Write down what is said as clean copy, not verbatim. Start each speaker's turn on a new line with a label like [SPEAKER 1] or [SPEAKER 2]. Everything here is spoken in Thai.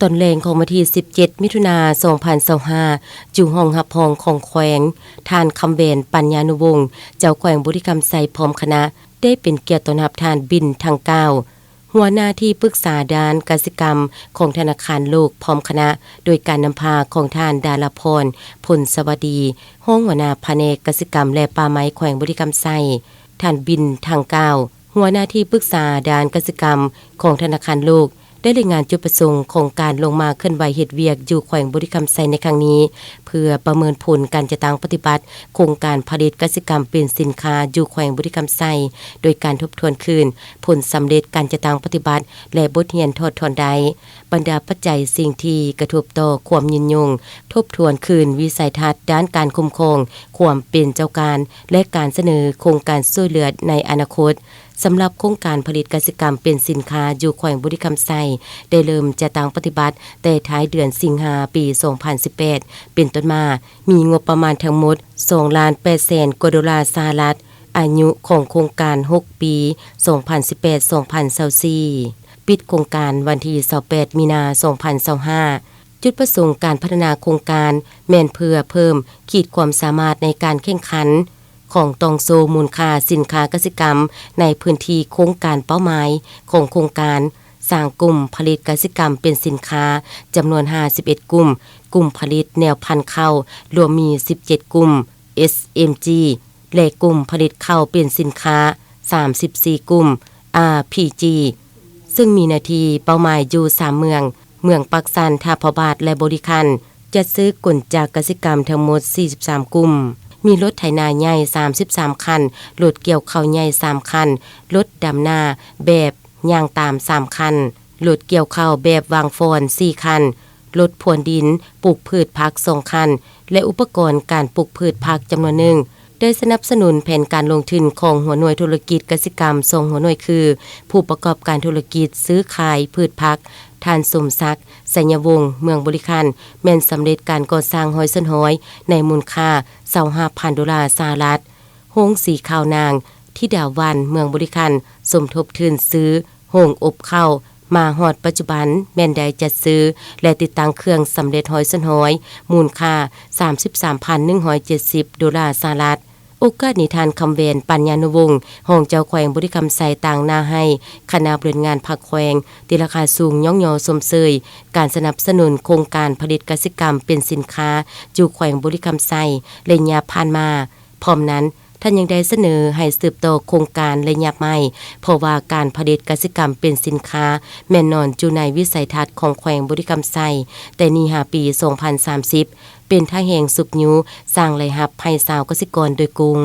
[SPEAKER 1] ตอนแรงของวันที่17มิถุนายน2025อยู่ห้องรับรองของแขวงท่านคำเบนปัญญานุวงศ์เจ้าแขวงบุรีรัมย์ไซพร้อมคณะได้เป็นเกียรติต้อนรับท่านบินทาง9หัวหน้าที่ปรึกษาด้านกสิกรรมของธนาคารโลกพร้อมคณะโดยการนำพาของท่านดาลพรพลสวัสดีห้องหัวหน้าแผนกกสิกรรมและป่าไม้แขวงบุรีรัมย์ไซท่านบินทาง9หัวหน้าที่ปรึกษาด้านกสิกรรมของธนาคารโลกได้รายงานจุดประสงค์ของการลงมาเคลื่อนไหวเฮ็ดเวียกอยู่แขวงบุรีรัมย์ไซในครั้งนี้เพื่อประเมินผลการจัดตั้งปฏิบัติโครงการผลิตกสิกรรมเป็นสินค้าอยู่แขวงบุรีรัมย์ไซโดยการทบทวนคืนผลสำเร็จการจัดตั้งปฏิบัติและบทเรียนทอดถอนได้บรรดาปัจจัยสิ่งที่กระทบต่อความยืนยงทบทวนคืนวิสัยทัศน์ด้านการคุ้มครองความเป็นเจ้าการและการเสนอโครงการช่วยเหลือในอนาคตสำหรับโครงการผลิตกสิกรรมเป็นสินค้าอยู่แขวงบุรีรัมย์ไซได้เริ่มจะตั้งปฏิบัติแต่ท้ายเดือนสิงหาปี 2018 เป็นต้นมามีงบประมาณทั้งหมด 2,800,000 กว่าดอลลาร์สหรัฐอายุของโครงการ 6 ปี 2018-2024 ปิดโครงการวันที่ 28 มีนาคม 2025 จุดประสงค์การพัฒนาโครงการแม่นเพื่อเพิ่มขีดความสามารถในการแข่งขันของตองโซมูลค่าสินค้ากสิกรรมในพื้นที่โครงการเป้าหมายของโครงการสร้างกลุ่มผลิตกสิกรรมเป็นสินค้าจำนวน51กลุ่มผลิตแนวพันธุ์ข้าวรวมมี17กลุ่ม SMG และกลุ่มผลิตข้าวเป็นสินค้า34กลุ่ม RPG ซึ่งมีหน้าที่เป้าหมายอยู่3เมืองปักสันท่าพระบาทและบริคันจัดซื้อกลจากกสิกรรมทั้งหมด43กลุ่มมีรถไถนาใหญ่33คันรถเกี่ยวข้าวใหญ่3คันรถดำนาแบบย่างตาม3คันรถเกี่ยวข้าวแบบวางฟอน4คันรถพรวนดินปลูกพืชผัก2คันและอุปกรณ์การปลูกพืชผักจำนวนหนึ่งได้สนับสนุนแผนการลงทุนของหัวหน่วยธุรกิจกสิกรรมส่งหัวหน่วยคือผู้ประกอบการธุรกิจซื้อขายพืชผักท่านสมศักดิ์สัญญวงศ์เมืองบริคันแม่นสำเร็จการก่อสร้างหอยเส้นหอยในมูลค่า 25,000 ดอลลาร์สหรัฐโรงสีข้าวนางที่ดาวันเมืองบริคันสมทบทุนซื้อโรงอบข้าวมาฮอดปัจจุบันแม่นได้จัดซื้อและติดตั้งเครื่องสำเร็จหอยเส้นหอยมูลค่า 33,170 ดอลลาร์สหรัฐโอกาสนิทานคำเวนปัญญานุวงศ์ห้องเจ้าแขวงบุรีรัมย์ไซต่างหน้าให้คณะบริงานภาคแขวงที่ราคาสูงย่องยอสมเสยการสนับสนุนโครงการผลิตกสิกรรมเป็นสินค้าอยู่แขวงบุรีรัมย์ไซระยะผ่านมาพร้อมนั้นท่านยังได้เสนอให้สืบต่อโครงการระยะใหม่เพราะว่าการผลิตกสิกรรมเป็นสินค้าแม่นอนอยู่ในวิสัยทัศน์ของแขวงบุรีรัมย์ไซแต่นี่5ปี 2030เป็นท่าแห่งสุบยูสร้างรายรับให้ชาวเกษตรกรโดยกรุง